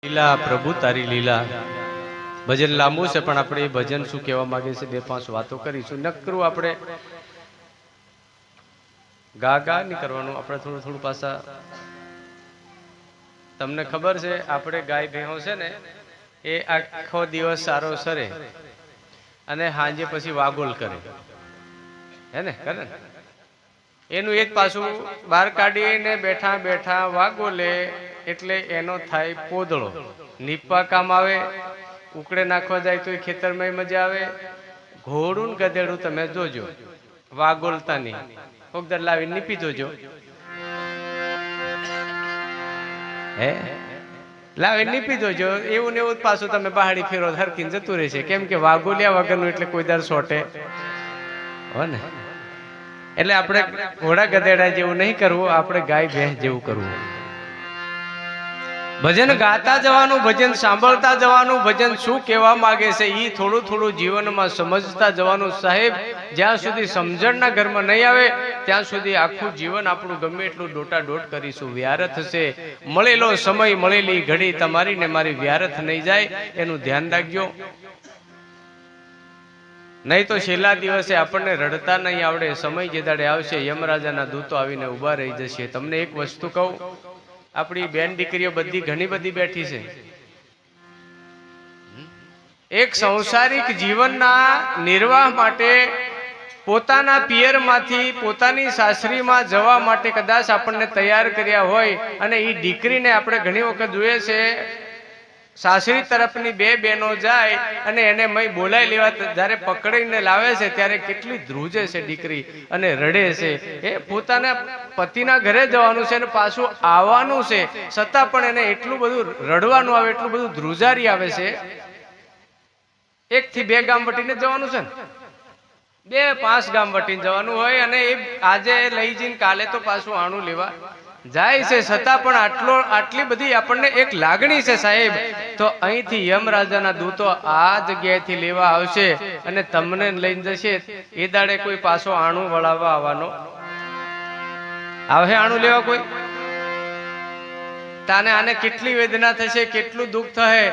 લીલા પ્રભુ તારી લીલા ભજન લાંબુ છે પણ આપણે એ ભજન શું કહેવા માંગે છે બે પાંચ વાતો કરીશું. નકરું આપણે ગા ગા નહીં કરવાનું, આપણે થોડું થોડું પાછા. તમને ખબર છે આપણે ગાય ભેહો છે ને એ આખો દિવસ સારો સરે અને સાંજે પછી વાગોલ કરે, હે ને? કરે ને? એનું એક પાછું બહાર કાઢીને બેઠા બેઠા વાગોલે એટલે એનો થાય પોદળો. નીપા કામ આવે, ઉકળે નાખવા જાય તો ખેતરમાં મજા આવે. ઘોડું ને ગધેડું તમે જોજો વાગોલતા નહીં, કોક દર લાવી નીપી જોજો, હે લાવી નીપી જોજો. એવું ને એવું પાછું તમે પહાડી ફેરો હરકીને જતું રહેશે. કેમ કે વાગોલ્યા વગરનું એટલે કોઈ દર સોટે હો ને. એટલે આપણે ઘોડા ગધેડા જેવું નહીં કરવું, આપણે ગાય ભેંસ જેવું કરવું. ભજન ગાતા જવાનું, ભજન સાંભળતા જવાનું, ભજન શું કહેવા માંગે છે એ થોડું થોડું જીવનમાં સમજતા જવાનું. સાહેબ, જ્યાં સુધી સમજણના ઘરમાં નહીં આવે ત્યાં સુધી આખું જીવન આપણું ગમે એટલું ડોટાડોટ કરીશું, વ્યારથ છે. મળેલો સમય, મળેલી ઘડી તમારી ને મારી વ્યારથ નહીં જાય એનું ધ્યાન રાખજો. નહીં તો છેલ્લા દિવસે આપણને રડતા નહીં આવડે. સમય જે દાડે આવશે યમરાજાના દૂતો આવીને ઉભા રહી જશે. તમને એક વસ્તુ કહું, આપણી બેન દીકરીઓ બધી ઘણી બધી બેઠી છે. એક સંસારિક જીવનના નિર્વાહ માટે પોતાના પિયરમાંથી પોતાની સાસરીમાં જવા માટે કદાચ આપણને તૈયાર કર્યા હોય અને એ દીકરીને આપણે ઘણી વખત જોઈએ છે સાસરી તરફની બે બહેનો જાય અને એને મય બોલાઈ લેવા જ્યારે પકડીને લાવે છે ત્યારે કેટલી ધ્રુજે છે દીકરી અને રડે છે. એ પોતાના પતિના ઘરે જવાનું છે અને પાછું આવવાનું છે, છતાં પણ એને એટલું બધું રડવાનું આવે, એટલું બધું ધ્રુજારી આવે છે. 1 થી 2 ગામ વટીને જવાનું છે ને, 2-5 ગામ વટીને જવાનું હોય અને એ આજે લઈ જઈને કાલે તો પાછું આણું લેવા જાય છે. છતાં પણ આટલી બધી આપણને એક લાગણી છે સાહેબ. તો અહીંથી યમરાજાના દૂતો આ જગ્યાએથી લેવા આવશે અને તમને લઈને જશે. એ દાડે કોઈ પાછો આણું વળાવવા આવવાનો આવે? આણું લેવા કોઈ? તાને આને કેટલી વેદના થશે, કેટલું દુઃખ થશે,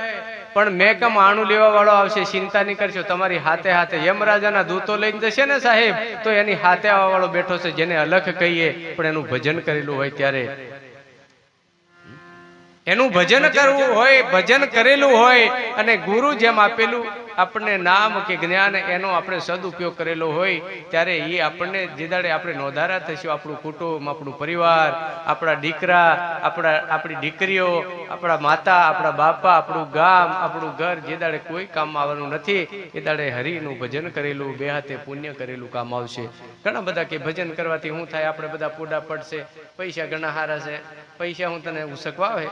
પણ મેં કમ આણું લેવા વાળો આવશે. ચિંતા નહીં કરશો, તમારી હાથે હાથે યમરાજાના દૂતો લઈને જશે ને સાહેબ, તો એની હાથે આવવા વાળો બેઠો છે, જેને અલખ કહીએ પણ એનું ભજન કરેલું હોય ત્યારે. એનું ભજન કરવું હોય, ભજન કરેલું હોય અને ગુરુ જેમ આપેલું આપણને નામ કે જ્ઞાન એનો આપણે સદુપયોગ કરેલો હોય ત્યારે એ આપણને જે દાડે આપણે નોંધારા થઈશું, આપણું કુટુંબ, આપણું પરિવાર, આપણા દીકરા, આપણી દીકરીઓ, આપણા માતા, આપણા બાપા, આપણું ગામ, આપણું ઘર જે દાડે કોઈ કામમાં આવવાનું નથી એ દાડે હરિનું ભજન કરેલું, બે હાથે પુણ્ય કરેલું કામ આવશે. ઘણા બધા કે ભજન કરવાથી શું થાય, આપણે બધા પોડા પડશે, પૈસા ઘણા હારા છે. પૈસા હું તને ઉસકવા આવે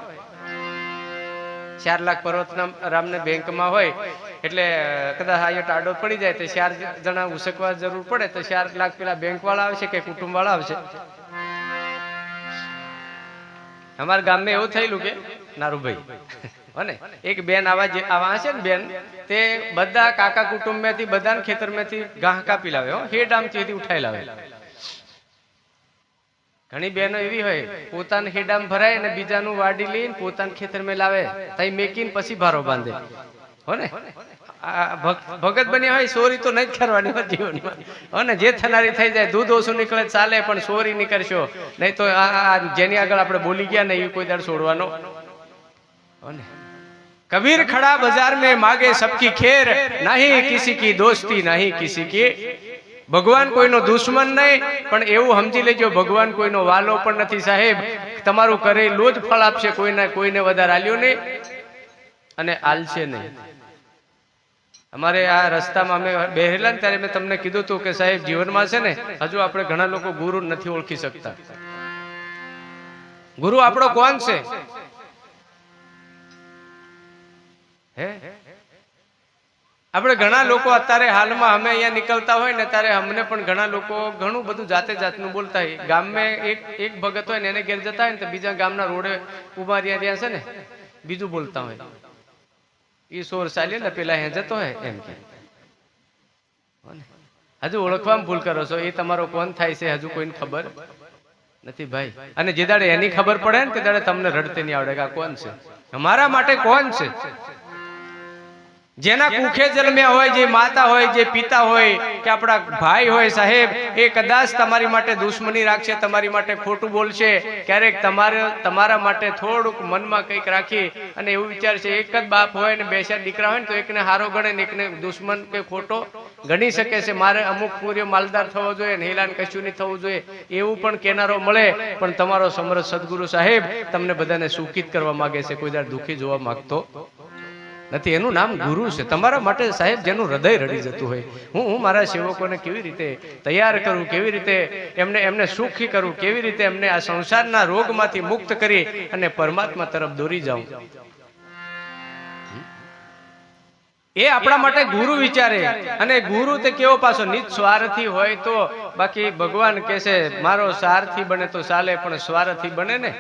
4 લાખ પર્વતના રામને બેંકમાં હોય એટલે કદાચ આ ટાડો પડી જાય તો 4 જણા ઉસકવા જરૂર પડે તો 4 લાખ પેલા બેંક વાળા આવશે કે કુટુંબ વાળા આવશે? અમારા ગામમાં એવું થયેલું કે નારુભાઈ અને એક બેન આવા હશે ને બેન, તે બધા કાકા કુટુંબ માંથી બધાને ખેતર માંથી ઘાહ કાપી લાવે, હેડ આમથી ઉઠાઈ લાવે. ઘણી બહેનો એવી હોય પોતાને હેડામ ભરાય અને બીજાનું વાડી લઈને પોતાના ખેતરમાં લાવે, તઈ મેકીને પછી ભારો બાંધે હો ને. ભગત બન્યા હોય ચોરી તો નહીં જ કરવાની હોય જીવનમાં હો ને. જે થનારી થઈ જાય, દૂધ ઓછું નીકળે ચાલે પણ ચોરી નહીં કરશો, નહીં તો જેની આગળ આપણે બોલી ગયા ને એ કોઈ દર છોડવાનો હો ને. કબીર ખડા બાजार में मांगे सबकी खेर, नहीं किसी की दोस्ती नहीं किसी की. ભગવાન કોઈનો દુશ્મન નહીં, પણ એવું સમજી લેજો ભગવાન કોઈનો વાલો પણ નથી સાહેબ. તમારું કરેલું જ ફળ આપશે, કોઈને વધારે આલ્યું નહીં અને આલશે નહીં. અમારે આ રસ્તામાં અમે બેહેલા ને ત્યારે મેં તમને કીધું હતું કે સાહેબ જીવનમાં છે ને હજુ આપણે ઘણા લોકો ગુરુ નથી ઓળખી શકતા. ગુરુ આપણો કોણ છે? હે આપણે ઘણા લોકો અત્યારે હાલમાં અમે અહીંયા નીકળતા હોય ને ત્યારે અમને પણ ઘણા લોકો ઘણું બધું જાતનું બોલતા હોય. ગામમાં એક ભગત હોય ને એને ઘેર જતા હોય ને તો બીજા ગામના રોડે ઉભા રહ્યા છે ને બીજું બોલતા હોય, એ સોર ચાલે ને પેલા હે જતો હોય એમ કે. હજુ ઓળખવામાં ભૂલ કરો છો, એ તમારો કોણ થાય છે હજુ કોઈને ખબર નથી ભાઈ. અને જે દાડે એની ખબર પડે ને તે દાડે તમને રડતે નહીં આવડે કે આ કોણ છે. અમારા માટે કોણ છે? જેના કુખે જન્મ્યા હોય, જે માતા હોય, જે પિતા હોય કે આપણા ભાઈ હોય સાહેબ, એ કદાચ તમારી માટે દુશ્મની રાખશે, તમારી માટે ખોટું બોલશે, ક્યારેક તમારા માટે થોડુંક મનમાં કંઈક રાખી અને એવું વિચારશે. એક જ બાપ હોય ને બે ચાર દીકરા હોય ને તો એકને હારો ગણે ને એકને દુશ્મન કે ખોટો ગણી શકે છે. મારે અમુક પૂર્ય માલદાર થવો જોઈએ ને હેલાન કશું નહીં થવું જોઈએ, એવું પણ કેનારો મળે. પણ તમારો સમર્થ સદગુરુ સાહેબ તમને બધાને સુખિત કરવા માંગે છે, કોઈ દર દુઃખી જોવા માંગતો નથી. એનું નામ ગુરુ છે. તમારા માટે સાહેબ જેનું હૃદય રડી જતું હોય, હું મારા સેવકોને કેવી રીતે તૈયાર કરું, કેવી રીતે એમને સુખી કરું, કેવી રીતે એમને આ સંસારના રોગમાંથી મુક્ત કરી અને પરમાત્મા તરફ દોરી જાઉં, એ આપણા માટે ગુરુ વિચારે. અને ગુરુ તે કેવો પાછો નિસ્વાર્થી હોય તો. બાકી ભગવાન કહે છે મારો સારથી બને તો ચાલે, પણ સ્વાર્થી બને ને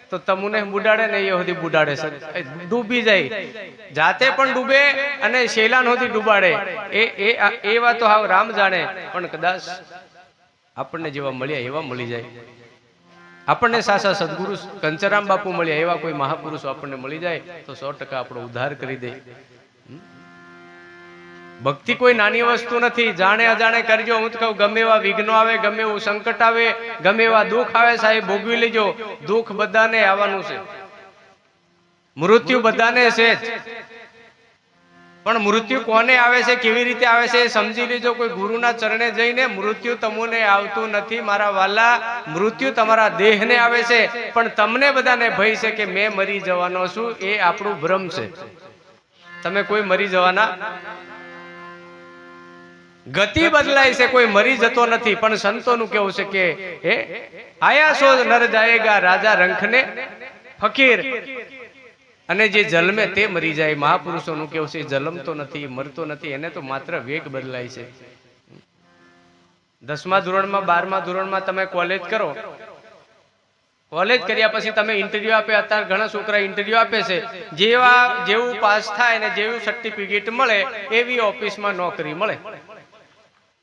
તો તમને બુડાડે ને એ સુધી બુડાડે, ડૂબી જાય, જાતે પણ ડૂબે અને શેલાન સુધી ડૂબાડે. એ વાતો હાવ રામ જાણે. પણ કદાચ આપણને જેવા મળ્યા એવા મળી જાય, આપણને સાસા સદગુરુ કંચરામ બાપુ મળ્યા એવા કોઈ મહાપુરુષો આપણને મળી જાય તો 100% આપણો ઉદ્ધાર કરી દે. ભક્તિ કોઈ નાની વસ્તુ નથી. જાણે અજાણે કરજો. હું તો કહું ગમે એવા વિઘ્નો આવે, ગમે એવું સંકટ આવે, ગમે એવા દુઃખ આવે સાહેબ, ભોગવી લેજો. દુઃખ બધાને આવવાનું છે, મૃત્યુ બધાને છે જ. પણ મૃત્યુ કોને આવે છે, કેવી રીતે આવે છે એ સમજી લેજો. કોઈ ગુરુના ચરણે જઈને મૃત્યુ તમને આવતું નથી મારા વાલા. મૃત્યુ તમારા દેહને આવે છે, પણ તમને બધાને ભય છે કે મેં મરી જવાનો છું. એ આપણું ભ્રમ છે. તમે કોઈ મરી જવાના, ગતિ બદલાય છે, કોઈ મરી જતો નથી. પણ સંતોનું કેવું છે કે હે આયા સો નર જાયેગા રાજા રંખને ફકીર, અને જે જન્મે તે મરી જાય. મહાપુરુષોનું કેવું છે જન્મતો નથી, મરતો નથી, એને તો માત્ર વેગ બદલાય છે. 10મા ધોરણમાં 12મા ધોરણમાં તમે કોલેજ કરો, કોલેજ કર્યા પછી તમે ઇન્ટરવ્યુ આપે. અત્યારે ઘણા છોકરા ઇન્ટરવ્યુ આપે છે, જેવું પાસ થાય ને જેવું સર્ટિફિકેટ મળે એવી ઓફિસમાં નોકરી મળે.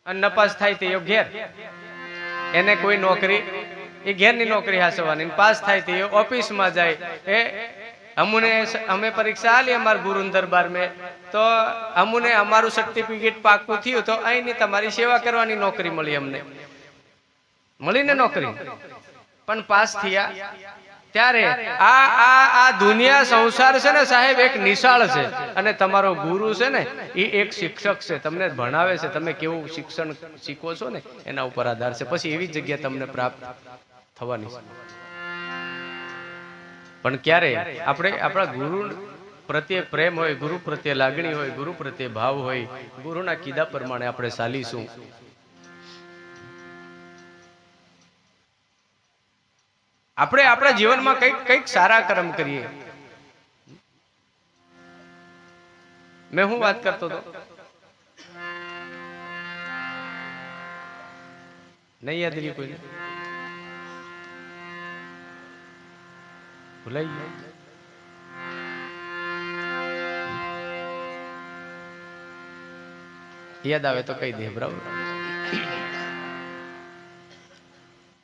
અને નપાસ થાય તે ઘેર, એને કોઈ નોકરી, એ ઘેરની નોકરી હાસવાની. પાસ થાય તે ઓફિસમાં જાય. અમે પરીક્ષા આલી અમારા ગુરુ દરબાર મેં, તો અમને અમારું સર્ટિફિકેટ પાકું થયું તો અહીંની તમારી સેવા કરવાની નોકરી મળી. અમને મળીને નોકરી, પણ પાસ થયા ત્યારે આ દુનિયા સંસાર છે ને સાહેબ એક નિશાળ છે, અને તમારો ગુરુ છે ને એ એક શિક્ષક છે. તમને ભણાવે છે, તમે કેવું શિક્ષણ શીખો છો ને એના ઉપર આધાર છે. પછી એવી જગ્યા તમને પ્રાપ્ત થવાની છે. પણ ક્યારે આપણે આપણા ગુરુ પ્રત્યે પ્રેમ હોય, ગુરુ પ્રત્યે લાગણી હોય, ગુરુ પ્રત્યે ભાવ હોય, ગુરુના કીધા પ્રમાણે આપણે ચાલીશું. આપણે આપણા જીવનમાં કંઈક સારા કર્મ કરીએ. મેં હું વાત કરતો હતો, નહીં યાદ રહી કોઈને? ભૂલાઈ ગયું? યાદ આવે તો કહી દે બરાબર.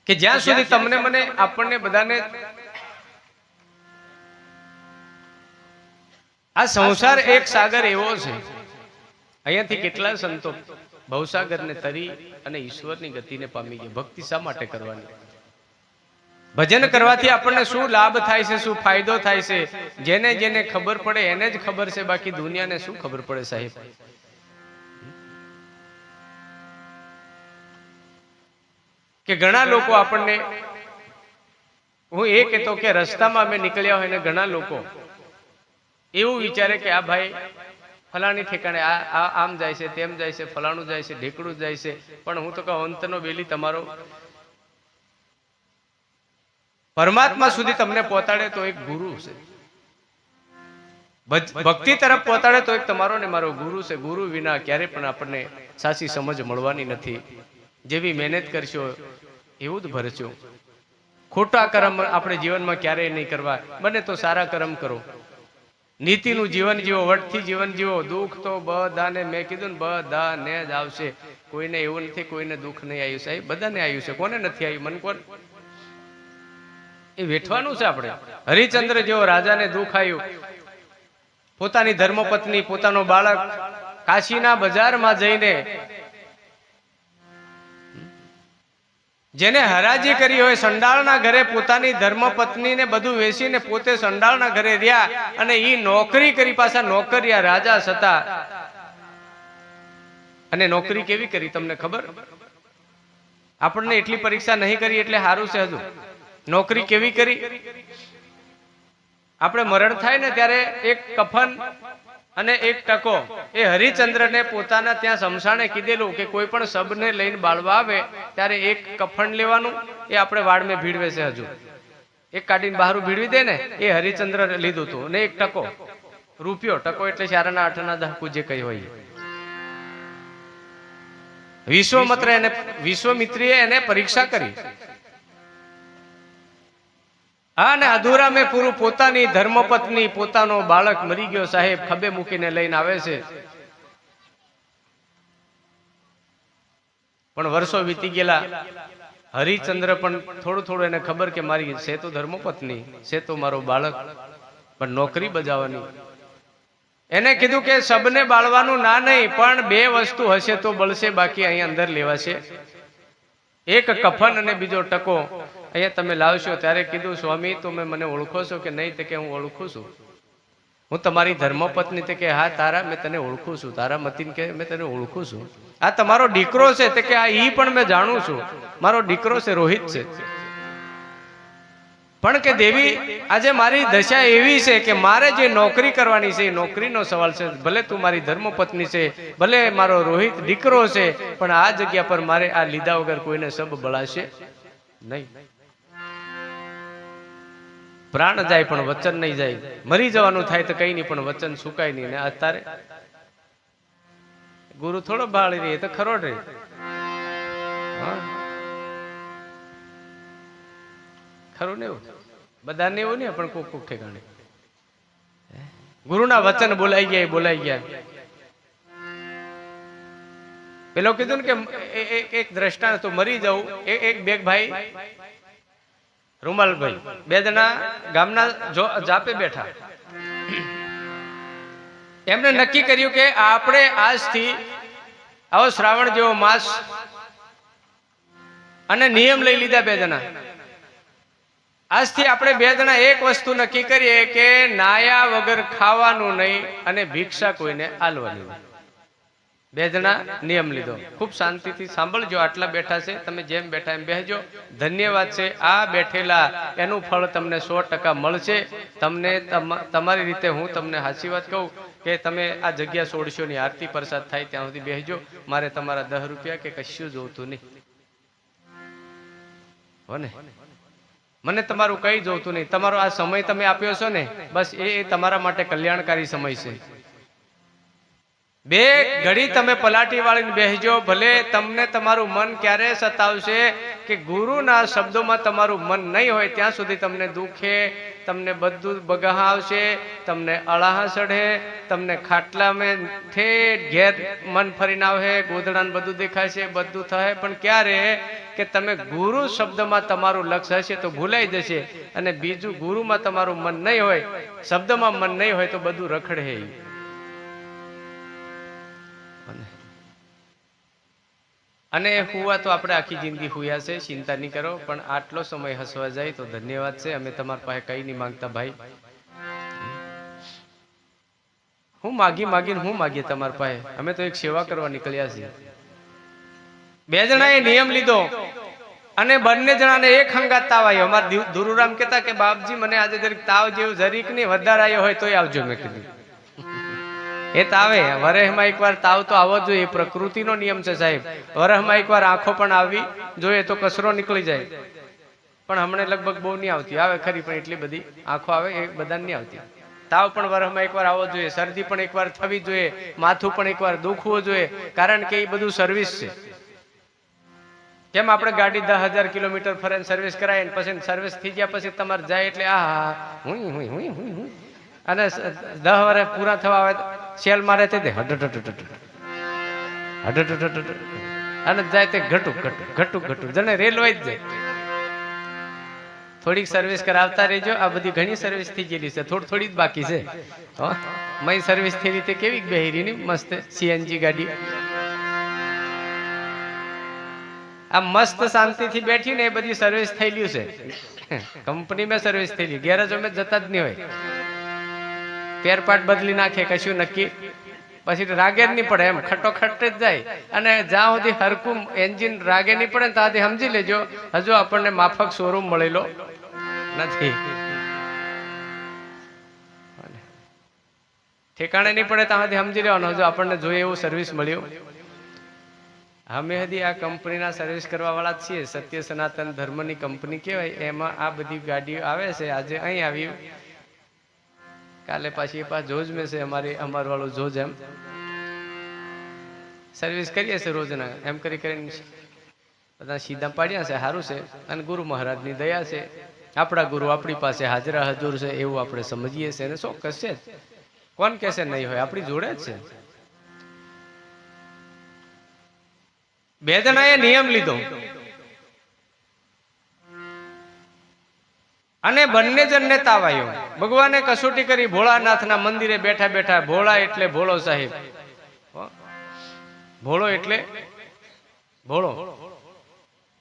કે જ્યાં સુધી તમને મને આપણને બધાને આ સંસાર એક સાગર એવો છે, અહીંયાથી કેટલા સંતો ભવસાગરને તરી અને ઈશ્વરની ગતિને પામી ગયા. ભક્તિ શા માટે કરવાની? ભજન કરવાથી આપણને શું લાભ થાય છે, શું ફાયદો થાય છે, જેને જેને ખબર પડે એને જ ખબર છે. બાકી દુનિયાને શું ખબર પડે સાહેબ? કે ઘણા લોકો આપણને, હું એ કહેતો કે રસ્તામાં અમે નીકળ્યા હોય ને ઘણા લોકો એવું વિચારે કે આ ભાઈ ફલાણી ઠેકાણે આમ જાય છે, તેમ જાય છે, ફલાણું જાય છે, ઢેકડું જાય છે. પણ હું તો કહું અંતનો બેલી તમારો પરમાત્મા સુધી તમને પહોંચાડે તો એક ગુરુ છે. ભક્તિ તરફ પહોંચાડે તો એક તમારો ને મારો ગુરુ છે. ગુરુ વિના ક્યારે પણ આપણને સાચી સમજ મળવાની નથી. જેવી મહેનત કરશો એવું જ ભરશો. ખોટા કર્મ આપણે જીવનમાં ક્યારેય નહીં કરવા. બને તો સારા કર્મ કરો, નીતિનું જીવન જીવો, વટથી જીવન જીવો. દુઃખ તો બધાને, મેં કીધું ને બધાને જ આવશે. કોઈને એવું નથી કોઈને દુઃખ નહીં આવ્યું સાહેબ, બધાને આવ્યું છે. કોને નથી આવ્યું? મન કોણ? એ વેઠવાનું છે આપણે. હરિચંદ્ર જેવો રાજાને દુઃખ આવ્યું, પોતાની ધર્મપત્ની પોતાનો બાળક કાશીના બજારમાં જઈને જેને હરાજી કરી હોય સંડાળના ઘરે પોતાની ધર્મપત્નીને બધું વેચીને પોતે સંડાળના ઘરે રહ્યા અને ઈ નોકરી કરી, પાછા નોકરિયા રાજા હતા. અને નોકરી કેવી કરી તમને ખબર? આપણને એટલી પરીક્ષા નહીં કરી એટલે સારું છે. હજુ નોકરી કેવી કરી? આપણે મરણ થાય ને ત્યારે એક કફન અને એક ટકો એ હરિચંદ્રને પોતાના ત્યાં શમશાને કીધેલું કે કોઈ પણ શબને લઈને બાળવા આવે ત્યારે એક કફન લેવાનું, એ આપણે વાડમાં ભીડવે છે. હજુ એક કાઢીને બહાર ભીડવી દે ને, એ હરિચંદ્ર લીધું હતું. અને એક ટકો રૂપિયો, ટકો એટલે 4 8 10 જે કઈ હોય. વિશ્વમિત્રીએ એને પરીક્ષા કરી. હા ને અધૂરા મેં પૂરું. પોતાની ધર્મપત્ની પોતાનો બાળક મરી ગયો સાહેબ, ખભે મૂકીને લઈને આવે છે. પણ વર્ષો વીતી ગયેલા. હરિચંદ્ર પણ થોડું એને ખબર કે મારી છે તો ધર્મપત્ની, છે તો મારો બાળક, પણ નોકરી બજાવવાની. એને કીધું કે સબને બાળવાનું ના નહીં, પણ 2 વસ્તુ હશે તો બળશે, બાકી અહીંયા અંદર લેવાશે. એક કફન અને બીજો ટકો અહીંયા તમે લાવશો. ત્યારે કીધું સ્વામી તમે મને ઓળખો છો કે નહીં? તે કે હું ઓળખું છું, હું તમારી ધર્મપત્ની. તે કે હા તારા, મેં તને ઓળખું છું. તારા મતીન કે મેં તને ઓળખું છું. આ તમારો દીકરો છે? તે કે આ ઈ પણ મેં જાણું છું, મારો દીકરો છે, રોહિત છે. પણ કે દેવી આજે મારી દશા એવી છે કે મારે જે નોકરી કરવાની છે એ નોકરીનો સવાલ છે. ભલે તું મારી ધર્મપત્ની છે, ભલે મારો રોહિત દીકરો છે, પણ આ જગ્યા પર મારે આ લીધા વગર કોઈને સબ બળાશે નહીં. પ્રાણ જાય પણ વચન નહીં જાય. મરી જવાનું થાય તો કઈ નહીં, પણ વચન સુકાય નહીં. ને અત્યારે ગુરુ થોડો બાળી રહી તો ખરો રહી. ખરું ને એવું બધાને એવું નહીં, પણ કોક ઠેકાણે ગુરુના વચન બોલાઈ ગયા. પેલો કીધું ને કે એક દ્રષ્ટાંત તો મરી જવું. એક બેગ ભાઈ રૂમાલભાઈ 2 જણા ગામના જાપે બેઠા. એમને નક્કી કર્યું કે આપણે આજથી આવો શ્રાવણ જેવો માસ અને નિયમ લઈ લીધા. 2 જણા આજથી આપણે 2 જણા એક વસ્તુ નક્કી કરીએ કે નાયા વગર ખાવાનું નહીં અને ભિક્ષા કોઈને આલવાની નહીં. 2 જણા નિયમ લીધો. ખૂબ શાંતિથી સાંભળજો. આટલા બેઠા છે, તમે જેમ બેઠા એમ બેસજો. ધન્યવાદ છે. આ બેઠેલા એનું ફળ તમને 100% મળશે. તમને તમારી રીતે હું તમને સાચી વાત કહું કે તમે આ જગ્યા છોડશો ની આરતી પ્રસાદ થાય ત્યાં સુધી બેસજો. મારે તમારા 10 રૂપિયા કે કશું જોતું નહીં હો ને. મને તમારું કઈ જોતું નહીં. તમારો આ સમય તમે આપ્યો છો ને, બસ એ તમારા માટે કલ્યાણકારી સમય છે. 2 ઘડી તમે પલાટી વાળીને બેસજો. ભલે તમને તમારું મન ક્યારે સતાવશે કે ગુરુના શબ્દોમાં તમારું મન નહીં હોય ત્યાં સુધી તમને દુખે, તમને બધું બગાહ આવશે, તમને અળાહ ચઢે, તમને ખાટલામાં ઠેઠ ઘેર મન ફરીને આવે, ગોદડાને બધું દેખાશે, બધું થાય. પણ ક્યારે કે તમે ગુરુ શબ્દમાં તમારું લક્ષ્ય હશે તો ભૂલાઈ જશે. અને બીજું ગુરુમાં તમારું મન નહીં હોય, શબ્દમાં મન નહીં હોય તો બધું રખડે. અને હુવા તો આપણે આખી જિંદગી હુયા છે, ચિંતા નહીં કરો. પણ આટલો સમય હસવા જાય તો ધન્યવાદ છે. અમે તમારા પાસે કઈ નહીં માંગતા ભાઈ. હું માગીએ તમારા પાસે? અમે તો એક સેવા કરવા નીકળ્યા છીએ. 2 જણાએ નિયમ લીધો અને બંને જણાને એક હંગાત તાવ આવ્યો. અમારા ધુરુરામ કહેતા કે બાપજી મને આજે જરીક તાવ જેવું જરીક નહીં વધારે આવ્યો હોય તોય આવજો. મેં કીધું એ તાવે વરહમાં એકવાર તાવ તો આવવો જોઈએ, પ્રકૃતિનો નિયમ છે સાહેબ. વરહમાં એકવાર આંખો પણ આવી જોઈએ તો કચરો નીકળી જાય. પણ હમણાં લગભગ બહુ નહીં આવતી. આવે ખરી પણ એટલી બધી આંખો આવે એ બધાને નહીં આવતી. તાવ પણ વરહમાં એકવાર આવવો જોઈએ, શરદી પણ એકવાર થવી જોઈએ, માથું પણ એકવાર દુખવું જોઈએ. કારણ કે એ બધું સર્વિસ છે. જેમ આપણે ગાડી 10,000 કિલોમીટર ફરે સર્વિસ કરાય ને પછી સર્વિસ થઈ ગયા પછી તમારે જાય એટલે અને 10 વર્ષ પૂરા થવા આવે સેલ મારે તે અને જાય તે ઘટું જને રેલવે જ જાય. થોડીક સર્વિસ કરાવતા રહેજો. આ બધી ઘણી સર્વિસ થઈ ગયેલી છે, થોડી જ બાકી છે. મય સર્વિસ થઈ રીતે કેવી બેહરીની મસ્ત સીએનજી ગાડી આ મસ્ત શાંતિથી બેઠી ને એ બધી સર્વિસ થયેલી છે. કંપનીમાં સર્વિસ થયેલી, ગેરેજોમાં જતા જ નહીં હોય. પેર પાર્ટ બદલી નાખે, કશું નક્કી પછી રાગે જ નહીં પડે, એમ ખટોખટ જ જાય. અને જ્યાં સુધી હરકું એન્જિન રાગે નહીં પડે ત્યાં સુધી સમજી લેજો હજુ આપણને માફક શોરૂમ મળેલો નથી. ઠેકાણે નહીં પડે ત્યાં સુધી સમજી લેવાનું હજુ આપણને જોઈએ એવું સર્વિસ મળ્યું. અમે હજી આ કંપનીના સર્વિસ કરવા વાળા જ છીએ. સત્ય સનાતન ધર્મની કંપની કહેવાય. એમાં આ બધી ગાડીઓ આવે છે. આજે અહીં આવી, કાલે પાછી જોજ મેં છે અમારું વાળું જોજ. એમ સર્વિસ કરીએ છીએ રોજના. એમ કરીને બધા સીધા પાડ્યા છે. સારું છે. અને ગુરુ મહારાજની દયા છે. આપણા ગુરુ આપણી પાસે હાજરા હજુર છે એવું આપણે સમજીએ છીએ. અને ચોક્કસ છે, કોણ કહેશે નહીં હોય, આપણી જોડે જ છે. બે જણાએ નિયમ લીધો અને બંને જણને તાવ આવ્યો. ભગવાને કસોટી કરી. ભોળાનાથના મંદિરે બેઠા બેઠા, ભોળા એટલે ભોળો સાહેબ, ભોળો એટલે ભોળો.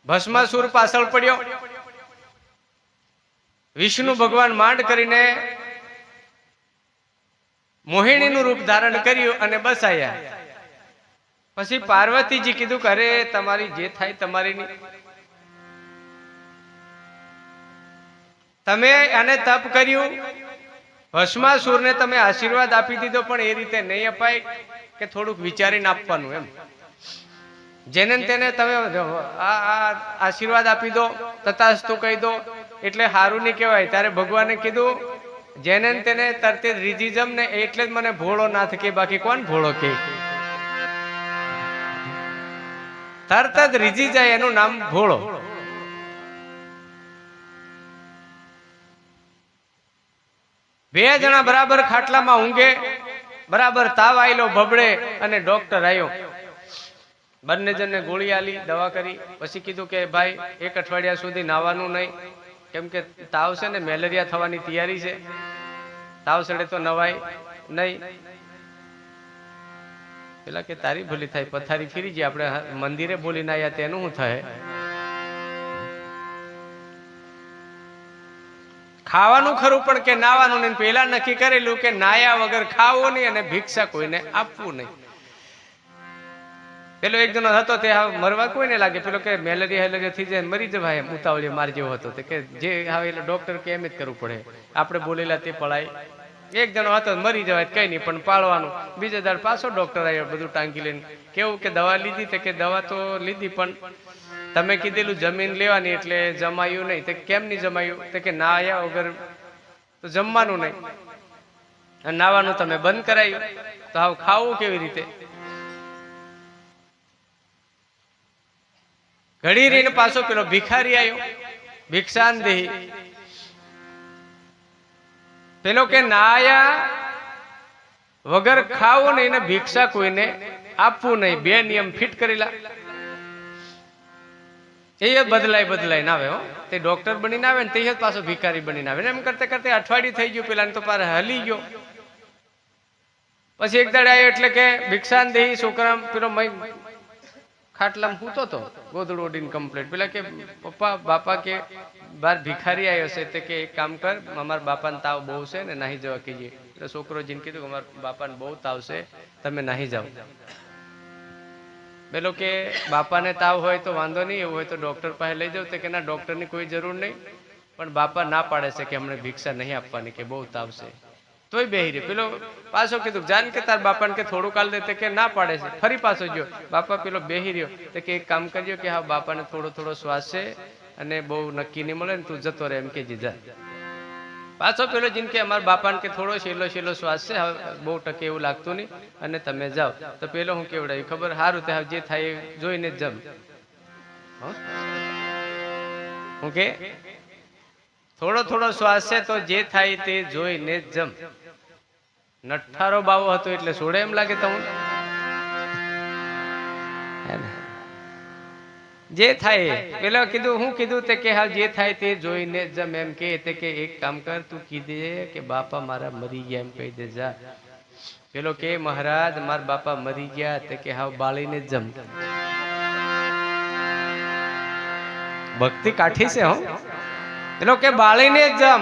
ભસ્માસુર પાછળ પડ્યો. વિષ્ણુ ભગવાન માંડ કરીને મોહિણીનું રૂપ ધારણ કર્યું અને બસાયા. પછી પાર્વતીજી કીધું કે અરે તમારી જે થાય તમારી ની, તમે આને તપ કર્યું, ભસ્માસુરને તમે આશીર્વાદ આપી દીધો, પણ એ રીતે નહીં અપાય કે થોડુંક વિચારીને આપવાનું. એમ જેને તેને તમે આશીર્વાદ આપી દો, તથાસ્તુ કહી દો એટલે સારું નહીં કહેવાય. ત્યારે ભગવાને કીધું જેને તેને તરતે રીજી જમ ને, એટલે જ મને ભોળો નાથ કે, બાકી કોણ ભોળો કે. તરત જ રીજી જાય એનું નામ ભોળો. બે જણા બરાબર ખાટલામાં ઊંઘે, બરાબર તાવ આવેલો ભબડે અને ડોક્ટર આવ્યો. બંને જણને ગોળી આલી, દવા કરી. પછી કીધું કે ભાઈ 1 અઠવાડિયા સુધી નાવાનું નહીં, કેમ કે તાવ છે ને મેલેરિયા થવાની તૈયારી છે. તાવ સડે તો નવાય નહીં. પેલા કે તારી ભૂલી થાય, પથારી ફીરી જાય, આપણે મંદિરે બોલીને આવ્યા તેનું શું થાય. ખાવાનું ખરું પણ કે નાવાનું નહીં. પેલા નક્કી કરેલું કે નાયા વગર ખાવું નહીં અને ભિક્ષા કોઈને આપવું નહીં. પેલો એક જણો હતો તે મરવા કોઈને લાગે, પેલો કે મેલેરિયા થઈ જાય મરી જવાય, એમ ઉતાવળે માર જેવો હતો. તે કે જે હવે એટલે ડોક્ટર કે એમ જ કરવું પડે, આપણે બોલેલા તે પડાય. એક જણો હતો મરી જવાય કઈ નહીં પણ પાળવાનું. બીજા દાડ પાછો ડોક્ટર આવ્યો બધું ટાંકી લઈને. કેવું કે દવા લીધી? તે કે દવા તો લીધી પણ તમે કીધેલું જમીન લેવાની એટલે જમાયું નહીં. તે કેમ નહીં જમાયું? તે કે ના આયા વગર તો જમવાનું નહીં, અને નાવાનું તમે બંધ કરાયું તો હવે ખાવું કેવી રીતે? ઘડી રહીને પાછો પેલો ભિખારી આવ્યો, ભિક્ષાન દેહી. પેલો કે નાયા વગર ખાવું નહીં ને ભિક્ષા કોઈને આપવું નહીં. 2 નિયમ ફિટ કરેલા. એ બદલાય ના આવે. તે ડોક્ટર બનીને આવે ને તે પાછો ભિખારી બનીને આવે. એમ કરતે કરતે અઠવાડિયું થઈ ગયું. પેલા તો પાર હલી ગયો. પછી એક દાડે આવ્યો એટલે કે ભિક્ષાન દેહી. છોકરા પેલો ખાટલામાં સૂતો હતો, ગોદડું ઓઢીને કમ્પ્લેટ. પેલા કે પપ્પા બાપા કે બાર ભિખારી આવ્યો છે. તે કે એક કામ કર, અમારા બાપાને તાવ બહુ છે ને નાહી જવા કહીએ. એટલે છોકરો જીને કીધું કે અમારા બાપાને બહુ તાવ છે, તમે નાહી જાઓ. પેલો કે બાપાને તાવ હોય તો વાંધો નહીં, એવું હોય તો ડોક્ટર પાસે લઈ જાવ. તો કે ના, ડોક્ટરની કોઈ જરૂર નહીં, પણ બાપા ના પાડે છે કે અમને ભિક્ષા નહીં આપવાની, કે બહુ તાવ છે. તોય બેહી રહ્યો. પેલો પાછો કીધું જાન કે તાર બાપાને કે થોડું કાલ દે. કે ના પાડે છે. ફરી પાછો ગયો. બાપા પેલો બેહી રહ્યો. તો કે એક કામ કરજો કે હા બાપાને થોડો શ્વાસ છે અને બહુ નક્કી નહીં મળે ને, તું જતો રહે એમ કે જા. પાછો પેલો જીન કે અમારા બાપાને કે થોડો શેલો શ્વાસ છે, હવે બહુ ટકે એવું લાગતું નહીં અને તમે જાઓ. તો પેલો હું કેવડાવ્યું ખબર, સારું તે જે થાય જોઈને જ જમ. હું કે થોડો શ્વાસ છે તો જે થાય તે જોઈને જ જમ. નઠ્ઠારો બાવો હતો એટલે છોડે એમ લાગે તમને. જે થાય પેલા કીધું હું કીધું તે કે હા જે થાય તે જોઈને જમ એમ કે તે કે એક કામ કર તું કીધે કે બાપા મારા મરી ગયા એમ કહી દે જા. પેલો કે મહારાજ મારા બાપા મરી ગયા તે કે હા બાળીને જમ. ભક્તિ કાઠી છે હો. પેલો કે બાળીને જમ.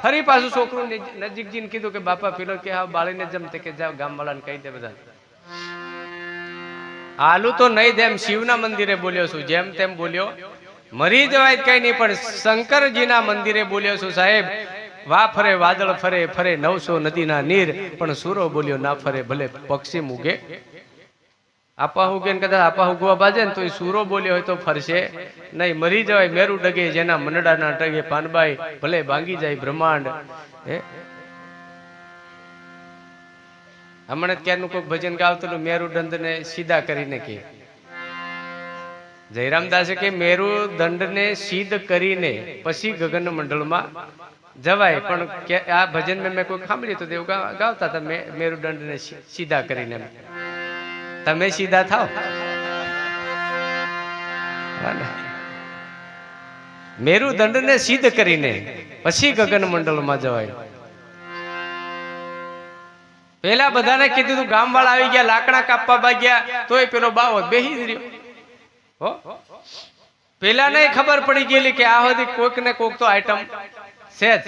ફરી પાછું છોકરું નજીક જઈને કીધું કે બાપા પેલો કે હા બાળીને જમ તે કે જાવ ગામવાળાને કહી દે બધા. આલુ તો નહીં જેમ શિવના મંદિરે બોલ્યો છું જેમ તેમ બોલ્યો મરી જવાય કઈ નહીં પણ શંકરજીના મંદિરે બોલ્યો છું સાહેબ. વા ફરે વાદળ ફરે ફરે 900 નદીના નીર પણ સૂરો બોલ્યો ના ફરે ભલે પક્ષી મૂગે. આપા ઉગે ને કદાચ આપા ઉગવા બાજે ને તો એ સૂરો બોલ્યો હોય તો ફરશે નહીં. મરી જવાય મેરુ ડગે જેના મનડાના ટગે પાનબાઈ ભલે ભાંગી જાય બ્રહ્માંડ. હે હમણાં ક્યારનું કોઈ ભજન ગાવતું મેરુદંડ ને સીધા કરીને કે જયરામદાસે કે મેરુદંડ ને સીધ કરીને પછી ગગન મંડળમાં જવાય. પણ આ ભજન મેં કોઈ સાંભળ્યું તો એવું ગાવતા હતા મેરુદંડ ને સીધા કરીને. તમે સીધા થાવ. મેરુદંડ ને સીધ કરીને પછી ગગન મંડળમાં જવાય. પેલા બધાને કીધું તું ગામ વાળા આવી ગયા લાકડા કાપવા ભાગ્યા તોય પેલો બાવો બેહી જ રહ્યો. પેલા ને ખબર પડી ગયેલી કે આ સુધી કોઈક ને કોઈક તો આઈટમ છે જ.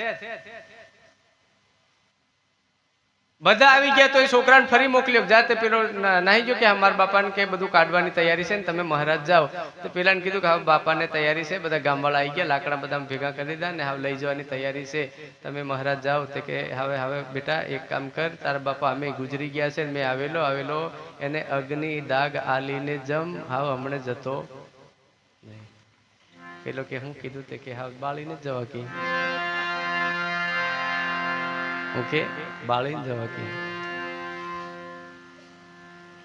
બધા આવી ગયા તો એ છોકરાને ફરી મોકલ્યો જાતે પેલો નાહી ગયો કે મારા બાપાને કે બધું કાઢવાની તૈયારી છે ને તમે મહારાજ જાઓ. તો પેલાને કીધું કે હા બાપાને તૈયારી છે બધા ગામવાળા આવી ગયા લાકડા બધા ભેગા કરી દીધા ને હવે લઈ જવાની તૈયારી છે તમે મહારાજ જાઓ. તે કે હવે બેટા એક કામ કર તારા બાપા અમે ગુજરી ગયા છે મેં આવેલો એને અગ્નિ દાગ આલીને જમ હાવ હમણે જતો નહીં. પેલો કે હું કીધું તે કે હા બાળીને જવા કે ઓકે બાળીને જવા કે.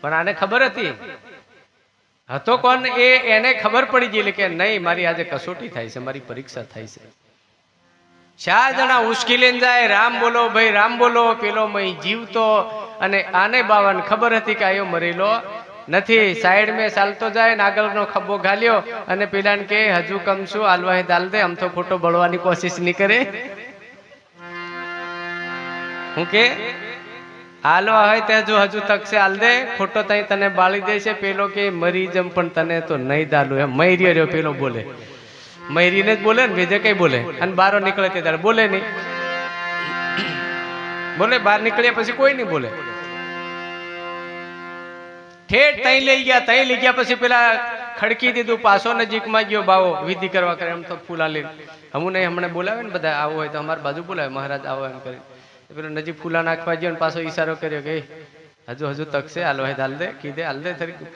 પણ આને ખબર હતી હતો કોણ એને ખબર પડી ગયેલી કે નહીં મારી આજે કસોટી થાય છે મારી પરીક્ષા થાય છે. 4 જણા ઉશ્કેલીને જાય રામ બોલો ભાઈ રામ બોલો. પેલો મય જીવતો અને આને બાવાને ખબર હતી કે આયો મરેલો નથી. સાઈડ મેં ચાલતો જાય ને આગળનો ખભો ઘાલ્યો અને પેલાને કે હજુ કમ છું હાલવા દાલ દે આમ તો ખોટો બળવાની કોશિશ નહીં કરે. હું કે હાલવા હોય તે હજુ તક છે હાલ દે ખોટો તઈ તને બાળી દે છે. પેલો કે મરી જમ પણ તને તો નહીં દાલું એમ મૈર્યો રહ્યો. પેલો બોલે મૈરીને જ બોલે ને બીજે કઈ બોલે અને બારો નીકળે તે તારે બોલે નહીં. બોલે બહાર નીકળ્યા પછી કોઈ નહીં બોલે. ઠેઠ તઈ લઈ ગયા પછી પેલા ખડકી દીધું પાછો નજીકમાં ગયો બાવો વિધિ કરવા કરે એમ તો ફૂલા લઈને હમું નહીં હમણાં બોલાવે ને બધા આવું હોય તો અમારી બાજુ બોલાવે મહારાજ આવો એમ કરી. પેલો નજીક ફૂલા નાખવા ગયો ને પાછો ઈશારો કર્યો કે હજુ તક છે હાલો હાલ દે કીધે હાલ દે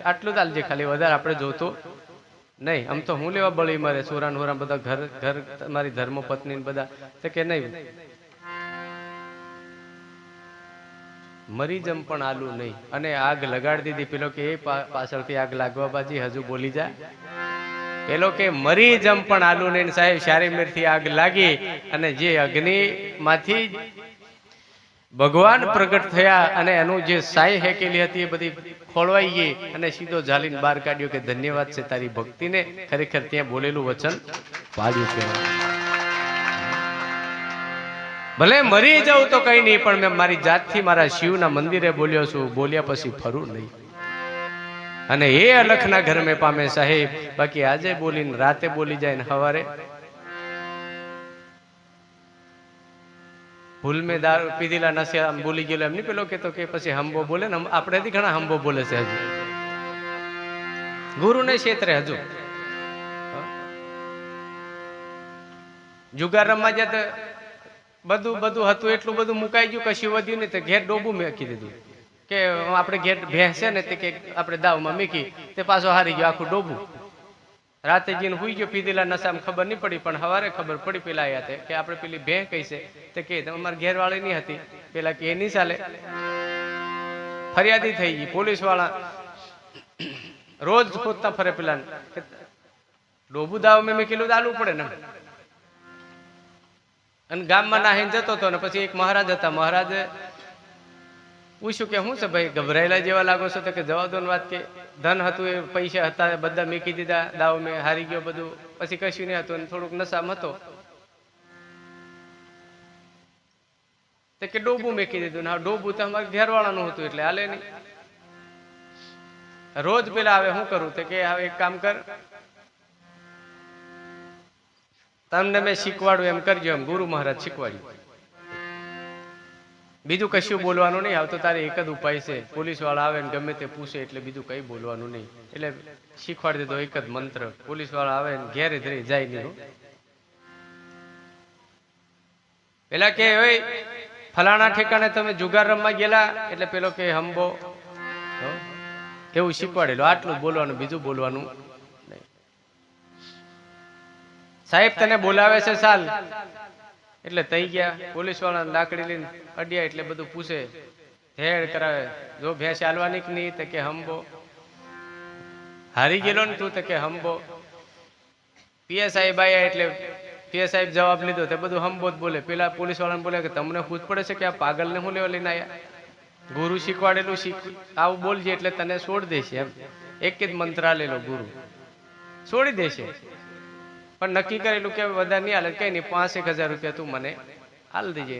આટલું જ હાલજે ખાલી વધારે આપણે જોતું નહીં. આમ તો હું લેવા બળી મારે સોરાન હોરા બધા ઘર તમારી ધર્મ પત્ની બધા તો કે નહીં મરી જમ પણ આલુ નહીં. અને આગ લગાડી દીધી. પેલો કે એ પાછળથી આગ લાગવા બાજી હજુ બોલી જા. પેલો કે મરી જમ પણ આલુ નહીં. સાહેબ શારી મેરથી આગ લાગી અને જે અગ્નિ માંથી ભગવાન પ્રગટ થયા અને એનું જે સાઈ હેકેલી હતી એ બધી ખોળવાઈ ગઈ અને સીધો ઝાલીને બહાર કાઢ્યો કે ધન્યવાદ છે તારી ભક્તિને ખરેખર ત્યાં બોલેલું વચન પાડ્યું કહેવાય. ભલે મરી જાઉં તો કઈ નહીં પણ મેં મારી જાતથી મારા શિવના મંદિરે બોલ્યો છું. બોલ્યા પછી ફરું નહીં. અને એ અલખના ઘર મેં પામે સાહેબ. બાકી આજે બોલીને રાતે બોલી જાય ને સવારે ભૂલ મેં દારૂ પીધેલા નશે આમ બોલી ગયેલો એમ નહીં. પેલો કેતો કે પછી હંબો બોલે ને આપણે ઘણા હંબો બોલે છે હજુ ગુરુ ને ક્ષેત્રે હજુ જુગાર રમવા ગયા બધું હતું એટલું બધું મુકાઈ ગયું કશું વધ્યું નહીં. તો ઘેર ડોબું મેકી દીધું કે આપણે ઘેર ભેંસ છે ને તે કે આપણે દાવમાં મૂકી તે પાછો હારી ગયો આખું ડોબું. રાતે જઈને હુઈ ગયો પીધેલા નશામાં ખબર નહીં પડી પણ સવારે ખબર પડી પેલા આવ્યા કે આપણે પેલી ભેં કઈ છે તે કે અમારી ઘેરવાળી નહીં હતી. પેલા કે એ નહીં ચાલે ફરિયાદી થઈ ગઈ. પોલીસ વાળા રોજ ખોદતા ફરે પેલા ડોબું દાવ મેં કીધું દાલવું પડે ને. અને ગામમાં નાહીને જતો હતો ને પછી એક મહારાજ હતા. મહારાજે પૂછ્યું કે શું છે ભાઈ, ગભરાયેલા જેવા લાગો છો? તો કે જવા દો ને વાત, કે ધન હતું એ પૈસા હતા બધા મેકી દીધા, દાવ મેં હારી ગયો બધું, પછી કશું નહીં હતું, થોડુંક નશામાં હતો. તો કે ડોબું મેકી દીધું ને. ડોબું તો અમારે ઘેરવાળાનું હતું એટલે હાલે નહીં. રોજ પેલા હવે શું કરું? તો કે હવે એક કામ કર, તમને મેં શીખવાડું એમ કરજો. એમ ગુરુ મહારાજ શીખવાડ્યું. બીજું કશું બોલવાનું નહીં. આવતો તારે એક જ ઉપાય છે, પોલીસ વાળા આવે ને ગમે તે પૂછે એટલે બીજું કઈ બોલવાનું નહીં. એટલે શીખવાડી દીધો એક જ મંત્ર. પોલીસ વાળા આવે ને ઘેરે ધરી જાય નહીં. પેલા કે હોય ફલાણા ઠેકાણે તમે જુગાર રમવા ગયેલા, એટલે પેલો કે હંબો, એવું શીખવાડેલું. આટલું બોલવાનું, બીજું બોલવાનું નહીં. સાહેબ તને બોલાવે છે ચાલ, એટલે થઈ ગયા. પોલીસ વાળા લાકડી લઈને અડ્યા એટલે બધું પૂછે, હેડ કરાવે. જો ભેંસ હાલવાની કે નહીં? તો કે હંબો. હારી ગયેલો ને તું? તો કે હંબો. પીએ સાહેબ આયા એટલે પીએ સાહેબ જવાબ લીધો તો બધું હંબો જ બોલે. પેલા પોલીસ વાળાને બોલે કે તમને પૂછ પડે છે કે આ પાગલને હું લેવા લઈને આયા? ગુરુ શીખવાડેલું આવું બોલજે એટલે તને છોડ દેશે. એમ એક જ મંત્ર આલેલો ગુરુ, છોડી દેશે. પણ નક્કી કરેલું કે વધારે નહીં હાલે, કઈ નહીં, 5,000 રૂપિયા તું મને હાલ દેજે.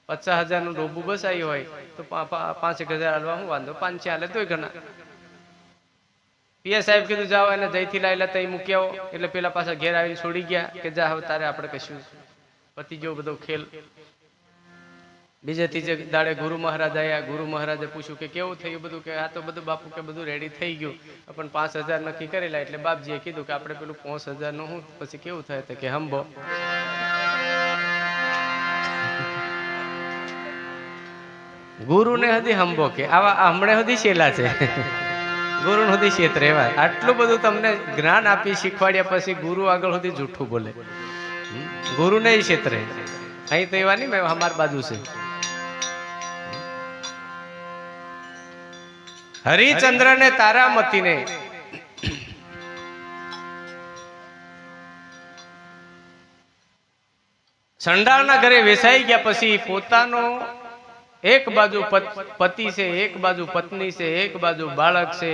50,000 નું ડોબું બસાયું હોય તો 5,000 હાલવા હું વાંધો, 500 હાલે તોય ઘણા. પીએ સાહેબ કીધું જાઓ એને જઈથી લાયેલા તઈ મૂકી આવો. એટલે પેલા પાછા ઘેર આવીને છોડી ગયા કે જા હવે તારે આપણે કશું પતિ જેવો બધો ખેલ. બીજે ત્રીજે દાડે ગુરુ મહારાજ આવ્યા. ગુરુ મહારાજે પૂછ્યું કે કેવું થયું બધું? કે આ તો બધું બાપુ કે બધું રેડી થઈ ગયું, પણ 5,000 નક્કી કરેલા. એટલે બાપજીએ કીધું કે આપણે પેલું 5,000 નું શું પછી કેવું થાય? તો કે હંબો. ગુરુ ને હજી હંબો કે આવા હમણે સુધી શેલા છે. ગુરુ સુધી ક્ષેત્ર એવા. આટલું બધું તમને જ્ઞાન આપી શીખવાડ્યા પછી ગુરુ આગળ સુધી જૂઠું બોલે. ગુરુ ને ક્ષેત્રે અહીં તો એવા નહીં. મેં અમારી બાજુ છે હરિચંદ્ર ને તારામતી ને સંડાળના ઘરે વેસાઈ ગયા પછી પોતાનો એક બાજુ પતિ છે, એક બાજુ પત્ની છે, એક બાજુ બાળક છે,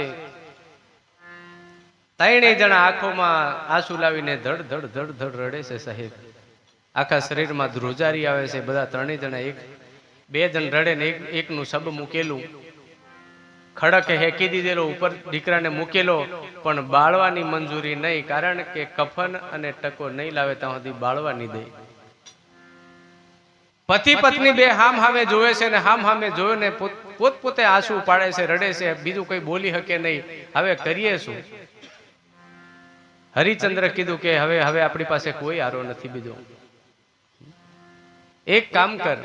ત્રણેય જણા આંખોમાં આંસુ લાવીને ધડ ધડ ધડ ધડ રડે છે સાહેબ. આખા શરીરમાં ધ્રુજારી આવે છે. બધા ત્રણેય જણા બે જણ રડે ને એકનું સબ મૂકેલું ખડક હેકી દીધેલો ઉપર દીકરાને મૂકેલો, પણ બાળવાની મંજૂરી નહીં. કારણ કે કફન અને ટકો નહીં લાવે ત્યાં સુધી બાળવા નહીં દે. પતિ પત્ની બે હામ હામે જોવે છે ને હામ હામે જોયો ને પોતે આંસુ પાડે છે, રડે છે. બીજું કઈ બોલી શકે નહીં. હવે કરીએ શું? હરિચંદ્ર કીધું કે હવે આપણી પાસે કોઈ આરો નથી બીજો. એક કામ કર,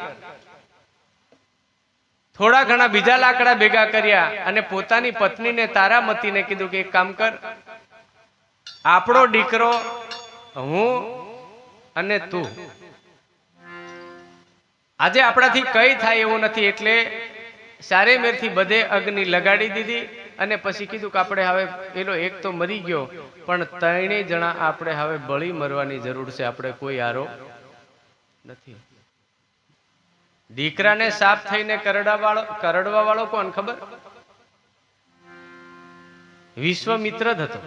થોડા ઘણા બીજા લાકડા ભેગા કર્યા અને પોતાની પત્નીને તારામતીને કીધું કે એક કામ કર, આપણો દીકરો હું અને તું, આજે આપણાથી કઈ થાય એવું નથી. એટલે ચારે મેરથી બધે અગ્નિ લગાડી દીધી અને પછી કીધું કે આપણે હવે પેલો એક તો મરી ગયો, પણ ત્રણેય જણા આપણે હવે બળી મરવાની જરૂર છે. આપણે કોઈ આરો નથી. દીકરાને સાપ થઈને કરડવા વાળો કોણ ખબર? વિશ્વમિત્ર જ હતો.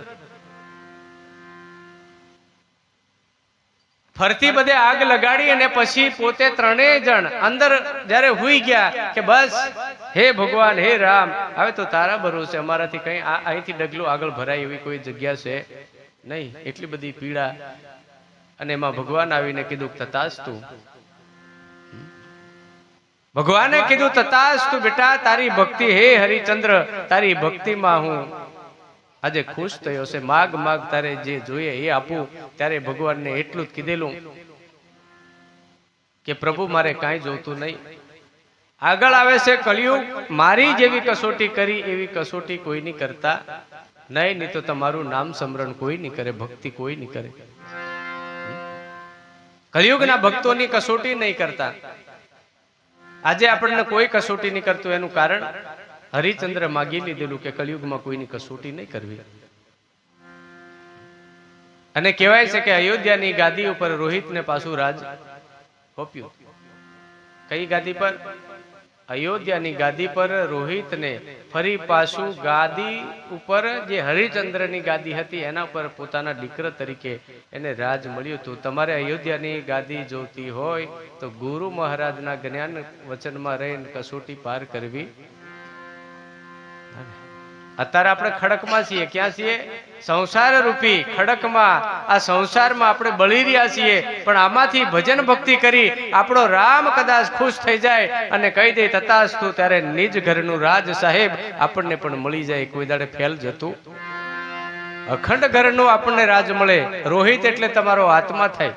ફરતી બધે આગ લગાડી અને પછી પોતે ત્રણેય જણ અંદર જયારે હુઈ ગયા કે બસ હે ભગવાન, હે રામ, હવે તો તારા ભરોસે, અમારાથી કઈ અહીંથી ડગલું આગળ ભરાય એવી કોઈ જગ્યા છે નહીં. એટલી બધી પીડા. અને એમાં ભગવાન આવીને કીધું તથાસ્તુ. ભગવાને કીધું તથાસ્તુ બેટા, તારી ભક્તિ, હે હરિચંદ્ર, તારી ભક્તિમાં હું આજે ખુશ થયો છે. માગ માગ, તારે જે જોઈએ એ આપું. ત્યારે ભગવાનને એટલું જ કીધેલું કે પ્રભુ મારે કાંઈ જોતું નહીં. આગળ આવે છે કળિયુગ. મારી જેવી કસોટી કરી એવી કસોટી કોઈ નહીં કરતા નહીં. નહીં તો તમારું નામ સ્મરણ કોઈ નહીં કરે, ભક્તિ કોઈ નહીં કરે. કળિયુગના ભક્તોની કસોટી નહીં કરતા. આજે આપણને કોઈ કસોટી નહીં કરતું. એનું કારણ હરિચંદ્ર માગી લીધેલું કે કળિયુગમાં કોઈની કસોટી નહીં કરવી. અને કહેવાય છે કે અયોધ્યાની ગાદી ઉપર રોહિતને પાછું રાજ સોંપ્યું. કઈ ગાદી પર? અયોધ્યાની ગાદી પર રોહિતને ફરી પાછું ગાદી ઉપર જે હરિચંદ્રની ગાદી હતી એના પર પોતાના દીકરા તરીકે એને રાજ મળ્યું હતું. તમારે અયોધ્યાની ગાદી જોતી હોય તો ગુરુ મહારાજના જ્ઞાન વચનમાં રહીને કસોટી પાર કરવી. અત્યારે આપણે ખડકમાં છીએ. ક્યાં છીએ? સંસાર રૂપી ખડકમાં. આ સંસારમાં આપણે બળી રહ્યા છીએ, પણ આમાંથી ભજન ભક્તિ કરી આપણો રામ કદાચ ખુશ થઈ જાય અને કહી દે તથાસ્તુ, ત્યારે નિજ ઘરનું રાજ સાહેબ આપણને પણ મળી જાય. કોઈ દાડે ફેલ જતું અખંડ ઘરનું આપણને રાજ મળે. રોહિત એટલે તમારો આત્મા થાય.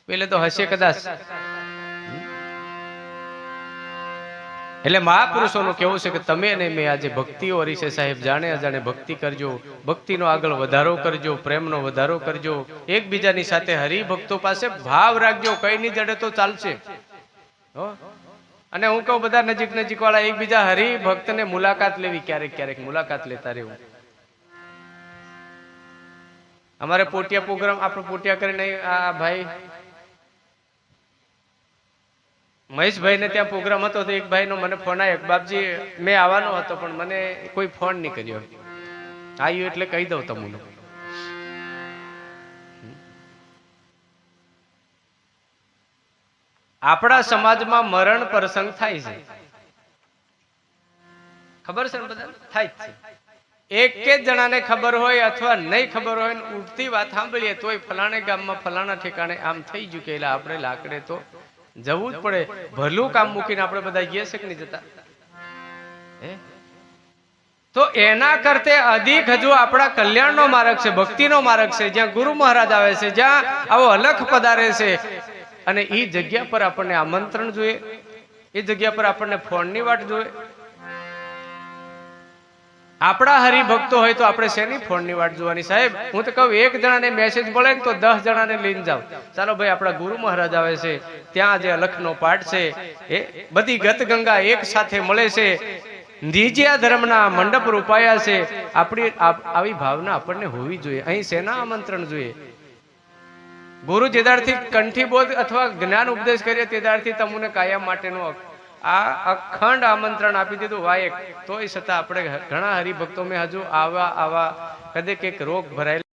પેલે તો હશે કદાચ. એટલે મહાપુરુષોનું કેવું છે કે તમે અને મેં આજે ભક્તિઓ હરી છે સાહેબ, જાણે અજાણે ભક્તિ કરજો, ભક્તિનો આગળ વધારો કરજો, પ્રેમનો વધારો કરજો, એકબીજાની સાથે હરિભક્તો પાસે ભાવ રાખજો. કઈ નહીં જડે તો ચાલશે. અને હું કહું બધા નજીક નજીક વાળા એકબીજા હરિભક્તને મુલાકાત લેવી, ક્યારેક ક્યારેક મુલાકાત લેતા રહેવું. અમારે પોટિયા પ્રોગ્રામ આપણે પોટિયા કરીને આ ભાઈ મહેશભાઈ ને ત્યાં પ્રોગ્રામ હતો તો એક ભાઈ નો મને ફોન આવ્યો, બાપજી મેં આવવાનો હતો પણ મને કોઈ ફોન નહીં કર્યો. આવ્યું એટલે કહી દઉં તમને. આપણા સમાજમાં મરણ પ્રસંગ થાય છે, ખબર છે ને? બધા થાય જ છે. એક જ જણાને ખબર હોય અથવા નહીં ખબર હોય, ઉડતી વાત સાંભળીએ તોય ફલાણે ગામમાં ફલાણા ઠેકાણે આમ થઈ ગયું કે એટલે આપણે લાકડે તો જવું જ પડે. ભલું કામ મૂકીને આપણે બધા ગયા છે કે નહીં જતા? તો એના કરતે અધિક હજુ આપણા કલ્યાણનો માર્ગ છે, ભક્તિનો માર્ગ છે, જ્યાં ગુરુ મહારાજ આવે છે, જ્યાં આવો અલખ પધારે છે. અને એ જગ્યા પર આપણને આમંત્રણ જોઈએ, એ જગ્યા પર આપણને ફોનની વાટ જોઈએ. આપણા હરિભક્તો હોય તો આપણે શેની ફોનની વાટ જોવાની સાહેબ? હું તો કહું એક જણાને મેસેજ મળે ને તો 10 જણાને લઈને જાવ. ચાલો ભાઈ આપણા ગુરુ મહારાજ આવે છે, ત્યાં જે અલખનો પાઠ છે, એ બધી ગત ગંગા એક સાથે મળે છે, નિજ્યા ધર્મના મંડપ રૂપાયા છે. આપણી આવી ભાવના આપણને હોવી જોઈએ. અહીં શેના આમંત્રણ જોઈએ? ગુરુ જેદારથી કંઠી બોધ અથવા જ્ઞાન ઉપદેશ કરીએ તેદારથી તમને કાયમ માટેનું આ અખંડ આમંત્રણ આપી દીધું વાયક. તોય છતાં આપણે ઘણા હરિભક્તો મેં હજુ આવા કદે એક રોગ ભરાયેલા